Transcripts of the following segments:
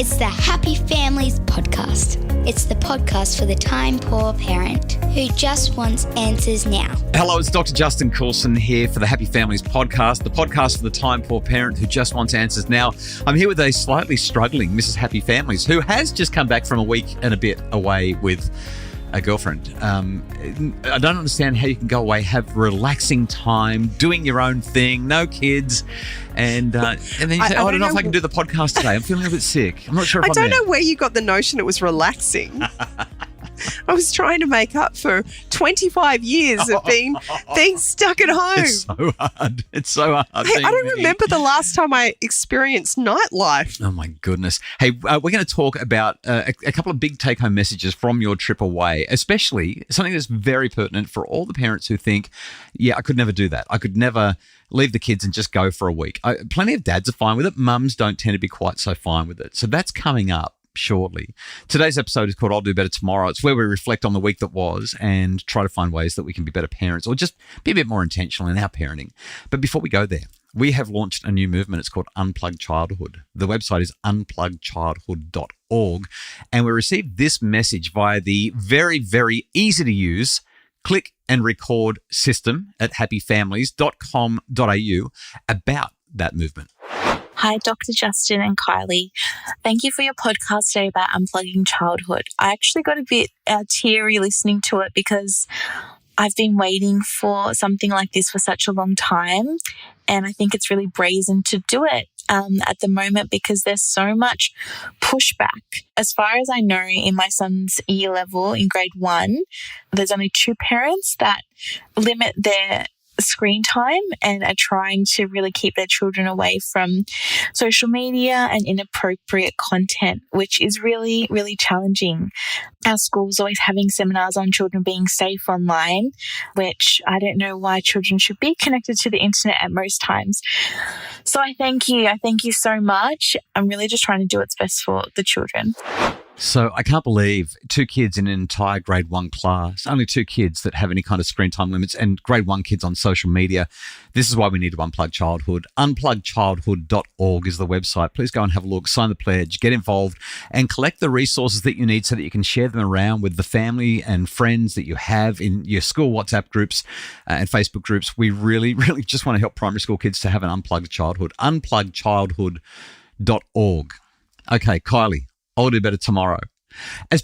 It's the Happy Families podcast. It's the podcast for the time-poor parent who just wants answers now. Hello, it's Dr. Justin Coulson here for the Happy Families podcast, the podcast for the time-poor parent who just wants answers now. I'm here with a slightly struggling Mrs. Happy Families who has just come back from a week and a bit away with a girlfriend. I don't understand how you can go away, have relaxing time, doing your own thing, no kids, and then you say, I don't know if I can do the podcast today. I'm feeling a bit sick. I'm not sure if I don't know where you got the notion it was relaxing. I was trying to make up for 25 years of being stuck at home. It's so hard. It's so hard. Hey, I don't remember the last time I experienced nightlife. Oh, my goodness. Hey, we're going to talk about a couple of big take-home messages from your trip away, especially something that's very pertinent for all the parents who think, yeah, I could never do that. I could never leave the kids and just go for a week. Plenty of dads are fine with it. Mums don't tend to be quite so fine with it. So that's coming up shortly. Today's episode is called I'll Do Better Tomorrow. It's where we reflect on the week that was and try to find ways that we can be better parents or just be a bit more intentional in our parenting. But before we go there, we have launched a new movement. It's called Unplugged Childhood. The website is unpluggedchildhood.org, and we received this message via the very, very easy to use click and record system at happyfamilies.com.au about that movement. Hi, Dr. Justin and Kylie. Thank you for your podcast today about unplugging childhood. I actually got a bit teary listening to it because I've been waiting for something like this for such a long time, and I think it's really brazen to do it at the moment because there's so much pushback. As far as I know, in my son's year level in grade 1, there's only 2 parents that limit their screen time and are trying to really keep their children away from social media and inappropriate content, which is really, really challenging. Our school's always having seminars on children being safe online, which I don't know why children should be connected to the internet at most times. So I thank you. I thank you so much. I'm really just trying to do what's best for the children. So I can't believe 2 kids in an entire grade 1 class, only 2 kids that have any kind of screen time limits, and grade 1 kids on social media. This is why we need to unplug childhood. Unpluggedchildhood.org is the website. Please go and have a look, sign the pledge, get involved, and collect the resources that you need so that you can share them around with the family and friends that you have in your school WhatsApp groups and Facebook groups. We really, really just want to help primary school kids to have an unplugged childhood. Unpluggedchildhood.org. Okay, Kylie. I'll do better tomorrow. As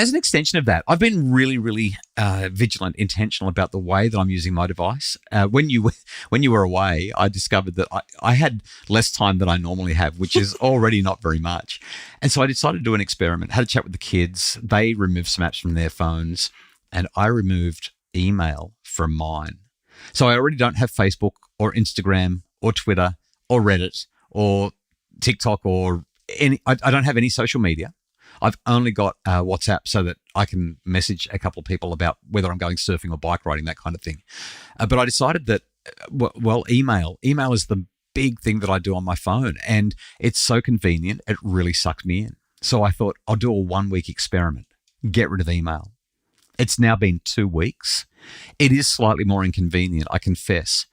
an extension of that, I've been really, really vigilant, intentional about the way that I'm using my device. When you were away, I discovered that I had less time than I normally have, which is already not very much. And so I decided to do an experiment, had a chat with the kids. They removed some apps from their phones, and I removed email from mine. So I already don't have Facebook or Instagram or Twitter or Reddit or TikTok or I don't have any social media. I've only got WhatsApp so that I can message a couple of people about whether I'm going surfing or bike riding, that kind of thing. But I decided that, email is the big thing that I do on my phone, and it's so convenient. It really sucks me in. So I thought I'll do a 1-week experiment, get rid of email. It's now been 2 weeks. It is slightly more inconvenient, I confess.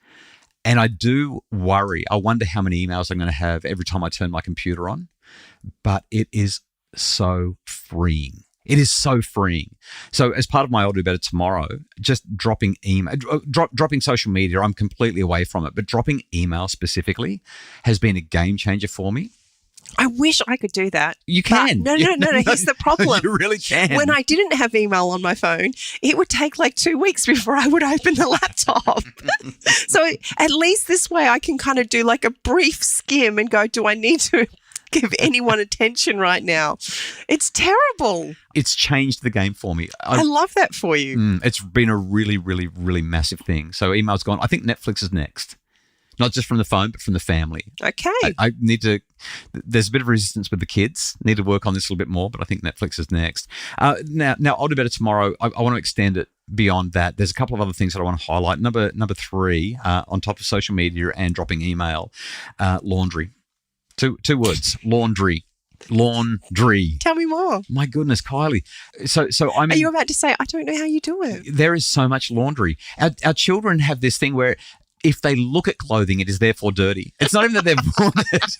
And I do worry. I wonder how many emails I'm going to have every time I turn my computer on. But it is so freeing. It is so freeing. So as part of my I'll Do Better Tomorrow, just dropping email, dropping social media, I'm completely away from it. But dropping email specifically has been a game changer for me. I wish I could do that. You can. No. Here's the problem. You really can. When I didn't have email on my phone, it would take like 2 weeks before I would open the laptop. So at least this way I can kind of do like a brief skim and go, do I need to give anyone attention right now? It's terrible. It's changed the game for me. I love that for you. It's been a really, really, really massive thing. So email's gone. I think Netflix is next. Not just from the phone, but from the family. Okay. I need to, there's a bit of resistance with the kids. Need to work on this a little bit more, but I think Netflix is next. Now I'll Do Better Tomorrow. I want to extend it beyond that. There's a couple of other things that I want to highlight. Number 3, on top of social media and dropping email, laundry. Two words, laundry. Tell me more. My goodness, Kylie. So I'm. Are you about to say, I don't know how you do it? There is so much laundry. Our children have this thing where if they look at clothing, it is therefore dirty. It's not even that they've worn it.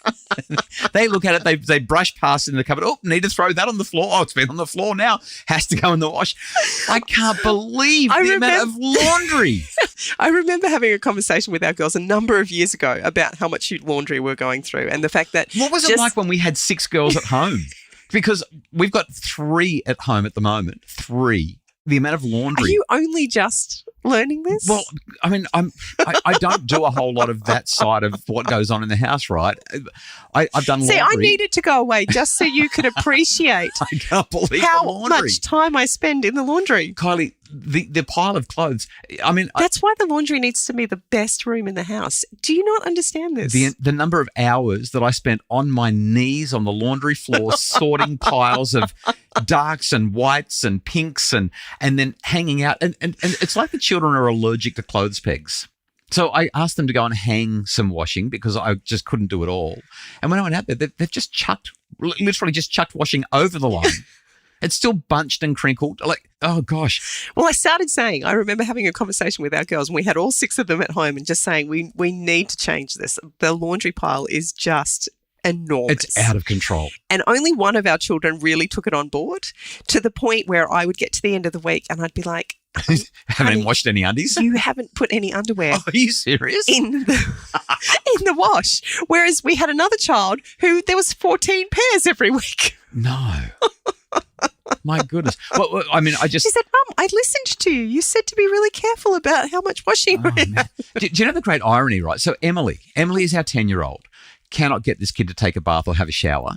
They look at it, they brush past it in the cupboard. Oh, need to throw that on the floor. Oh, it's been on the floor now. Has to go in the wash. I can't believe the amount of laundry. I remember having a conversation with our girls a number of years ago about how much laundry we're going through and the fact that... What was it like when we had 6 girls at home? Because we've got 3 at home at the moment. 3. The amount of laundry. Are you only just learning this? Well, I mean, I don't do a whole lot of that side of what goes on in the house, right? I've done laundry. See, I needed to go away just so you could appreciate I can't believe how the laundry. much time I spend in the laundry. Kylie, the pile of clothes. I mean, that's why the laundry needs to be the best room in the house. Do you not understand this? The number of hours that I spent on my knees on the laundry floor sorting piles of darks and whites and pinks and then hanging out. And it's like the children are allergic to clothes pegs. So I asked them to go and hang some washing because I just couldn't do it all. And when I went out there, they've just literally just chucked washing over the line. It's still bunched and crinkled. Like, oh, gosh. Well, I remember having a conversation with our girls and we had all 6 of them at home and just saying we need to change this. The laundry pile is just enormous. It's out of control. And only one of our children really took it on board to the point where I would get to the end of the week and I'd be like, haven't even washed any undies? You haven't put any underwear. Oh, are you serious? In the wash. Whereas we had another child who there was 14 pairs every week. No. My goodness. Well, I mean, She said, Mum, I listened to you. You said to be really careful about how much washing we have. Do you know the great irony, right? So Emily is our 10-year-old, cannot get this kid to take a bath or have a shower,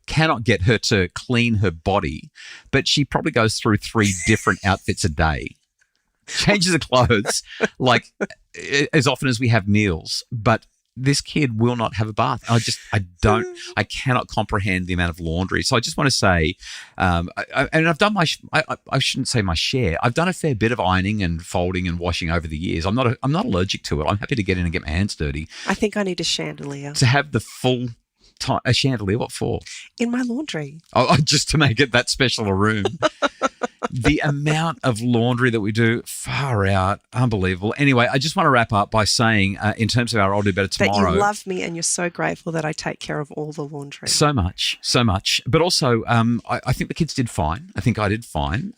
cannot get her to clean her body, but she probably goes through 3 different outfits a day, changes her clothes like as often as we have meals, but this kid will not have a bath. I cannot comprehend the amount of laundry. So I just want to say, and I've done I shouldn't say my share. I've done a fair bit of ironing and folding and washing over the years. I'm not allergic to it. I'm happy to get in and get my hands dirty. I think I need a chandelier. To have the full time, a chandelier, what for? In my laundry. Oh, just to make it that special a room. The amount of laundry that we do, far out, unbelievable. Anyway, I just want to wrap up by saying, in terms of our I'll Do Better Tomorrow. That you love me and you're so grateful that I take care of all the laundry. So much. But also, I think the kids did fine. I think I did fine.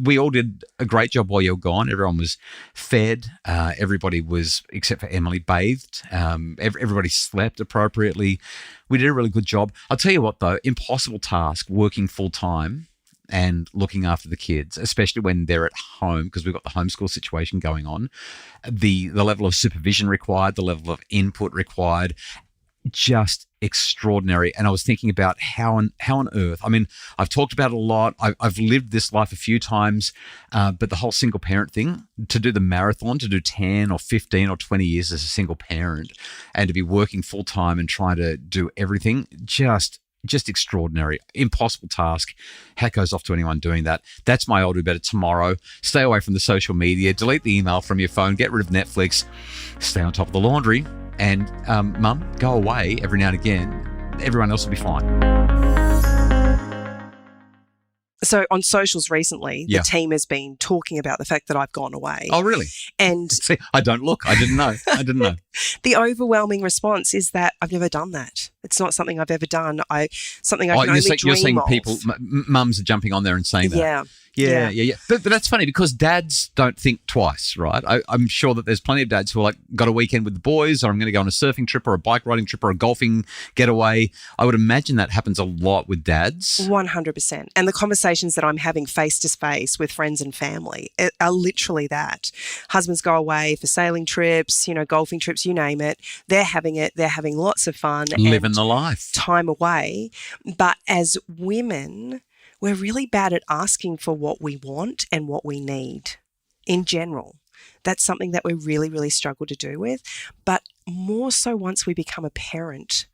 We all did a great job while you were gone. Everyone was fed. Everybody was, except for Emily, bathed. Everybody slept appropriately. We did a really good job. I'll tell you what, though, impossible task working full time and looking after the kids, especially when they're at home, because we've got the homeschool situation going on, the level of supervision required, the level of input required, just extraordinary. And I was thinking about how on earth, I mean, I've talked about it a lot. I've lived this life a few times, but the whole single parent thing, to do the marathon, to do 10 or 15 or 20 years as a single parent and to be working full time and trying to do everything, just extraordinary, impossible task. Hat goes off to anyone doing that. That's my I'll Do Better Tomorrow. Stay away from the social media, delete the email from your phone, get rid of Netflix, stay on top of the laundry, and Mum, go away every now and again. Everyone else will be fine. So on socials recently, the team has been talking about the fact that I've gone away. Oh, really? And see, I don't look. I didn't know. The overwhelming response is that I've never done that. It's not something I've ever done. Something I can only dream you're seeing of. people, mums are jumping on there and saying that. Yeah. But that's funny because dads don't think twice, right? I'm sure that there's plenty of dads who are like, got a weekend with the boys, or I'm going to go on a surfing trip or a bike riding trip or a golfing getaway. I would imagine that happens a lot with dads. 100%. And the conversations that I'm having face to face with friends and family are literally that. Husbands go away for sailing trips, golfing trips, you name it. They're having it. They're having lots of fun. Living the life. Time away. But as women, we're really bad at asking for what we want and what we need in general. That's something that we really, really struggle to do with. But more so once we become a parent,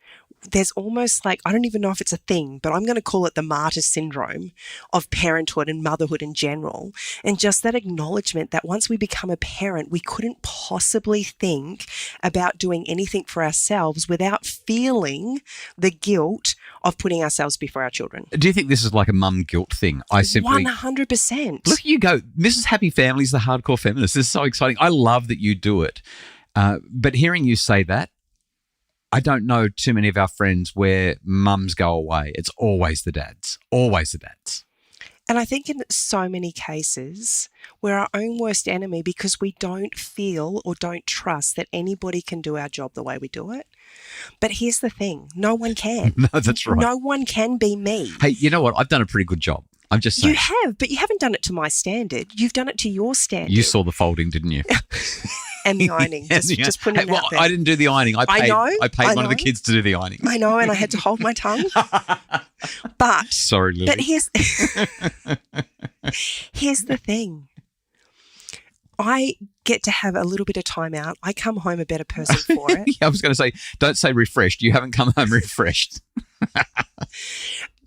there's almost like, I don't even know if it's a thing, but I'm going to call it the martyr syndrome of parenthood and motherhood in general. And just that acknowledgement that once we become a parent, we couldn't possibly think about doing anything for ourselves without feeling the guilt of putting ourselves before our children. Do you think this is like a mum guilt thing? 100%. Look at you go. Mrs. Happy Family's the hardcore feminist. This is so exciting. I love that you do it. But hearing you say that, I don't know too many of our friends where mums go away. It's always the dads, always the dads. And I think in so many cases, we're our own worst enemy because we don't feel or don't trust that anybody can do our job the way we do it. But here's the thing, no one can. No, that's right. No one can be me. Hey, you know what? I've done a pretty good job. I'm just saying. You have, but you haven't done it to my standard. You've done it to your standard. You saw the folding, didn't you? And the ironing. Just putting it out there. I didn't do the ironing. I paid one of the kids to do the ironing. I know, and I had to hold my tongue. But sorry, Lily. But here's the thing. I get to have a little bit of time out. I come home a better person for it. Yeah, I was going to say, don't say refreshed. You haven't come home refreshed.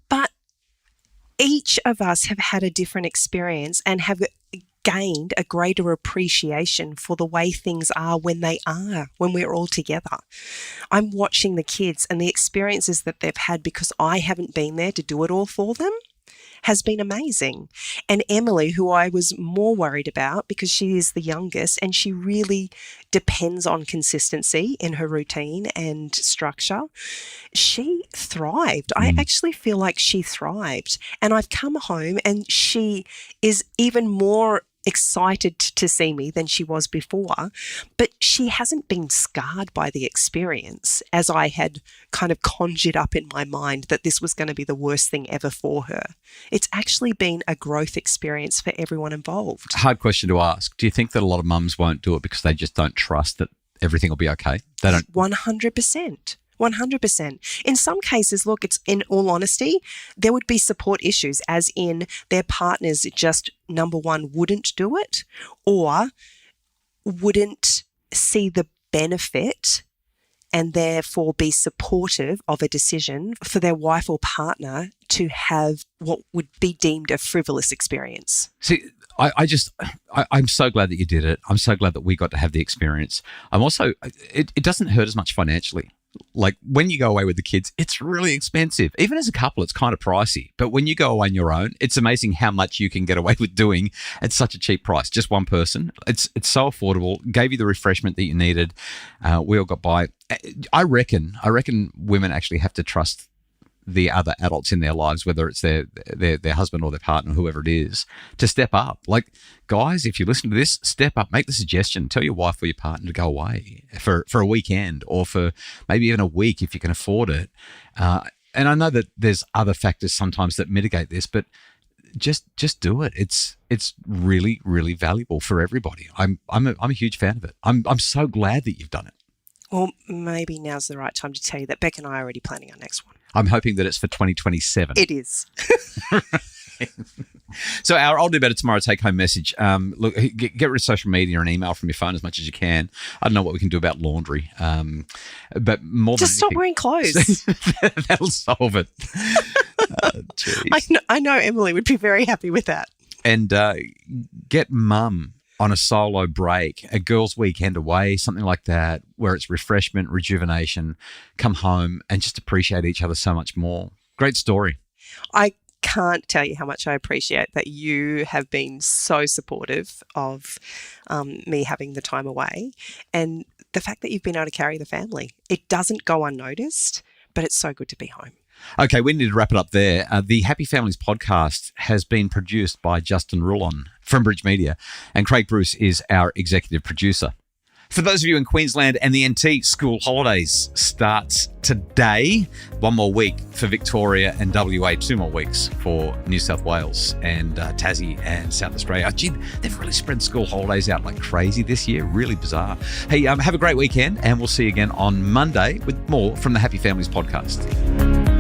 But each of us have had a different experience and have gained a greater appreciation for the way things are when we're all together. I'm watching the kids and the experiences that they've had because I haven't been there to do it all for them has been amazing. And Emily, who I was more worried about because she is the youngest and she really depends on consistency in her routine and structure, she thrived. I actually feel like she thrived. And I've come home and she is even more excited to see me than she was before, but she hasn't been scarred by the experience as I had kind of conjured up in my mind that this was going to be the worst thing ever for her. It's actually been a growth experience for everyone involved. Hard question to ask. Do you think that a lot of mums won't do it because they just don't trust that everything will be okay? They don't. 100%. 100%. In some cases, look, it's in all honesty, there would be support issues, as in their partners just, number one, wouldn't do it or wouldn't see the benefit and therefore be supportive of a decision for their wife or partner to have what would be deemed a frivolous experience. See, I'm so glad that you did it. I'm so glad that we got to have the experience. I'm also, it doesn't hurt as much financially. Like when you go away with the kids, it's really expensive. Even as a couple, it's kind of pricey. But when you go away on your own, it's amazing how much you can get away with doing at such a cheap price. Just one person. It's so affordable. Gave you the refreshment that you needed. We all got by. I reckon women actually have to trust the other adults in their lives, whether it's their husband or their partner, whoever it is, to step up. Like, guys, if you listen to this, step up, make the suggestion, tell your wife or your partner to go away for a weekend or for maybe even a week if you can afford it. And I know that there's other factors sometimes that mitigate this, but just do it. It's really, really valuable for everybody. I'm a huge fan of it. I'm so glad that you've done it. Well, maybe now's the right time to tell you that Beck and I are already planning our next one. I'm hoping that it's for 2027. It is. So our I'll Do Better Tomorrow take-home message. Look, get rid of social media and email from your phone as much as you can. I don't know what we can do about laundry, but more just stop wearing clothes. That'll solve it. I know Emily would be very happy with that. And get mum on a solo break, a girls' weekend away, something like that, where it's refreshment, rejuvenation, come home and just appreciate each other so much more. Great story. I can't tell you how much I appreciate that you have been so supportive of me having the time away and the fact that you've been able to carry the family. It doesn't go unnoticed, but it's so good to be home. Okay, we need to wrap it up there. The Happy Families podcast has been produced by Justin Rulon from Bridge Media, and Craig Bruce is our executive producer. For those of you in Queensland and the NT, school holidays starts today. 1 more week for Victoria and WA, 2 more weeks for New South Wales and Tassie and South Australia. Gee, they've really spread school holidays out like crazy this year. Really bizarre. Hey, have a great weekend, and we'll see you again on Monday with more from the Happy Families podcast.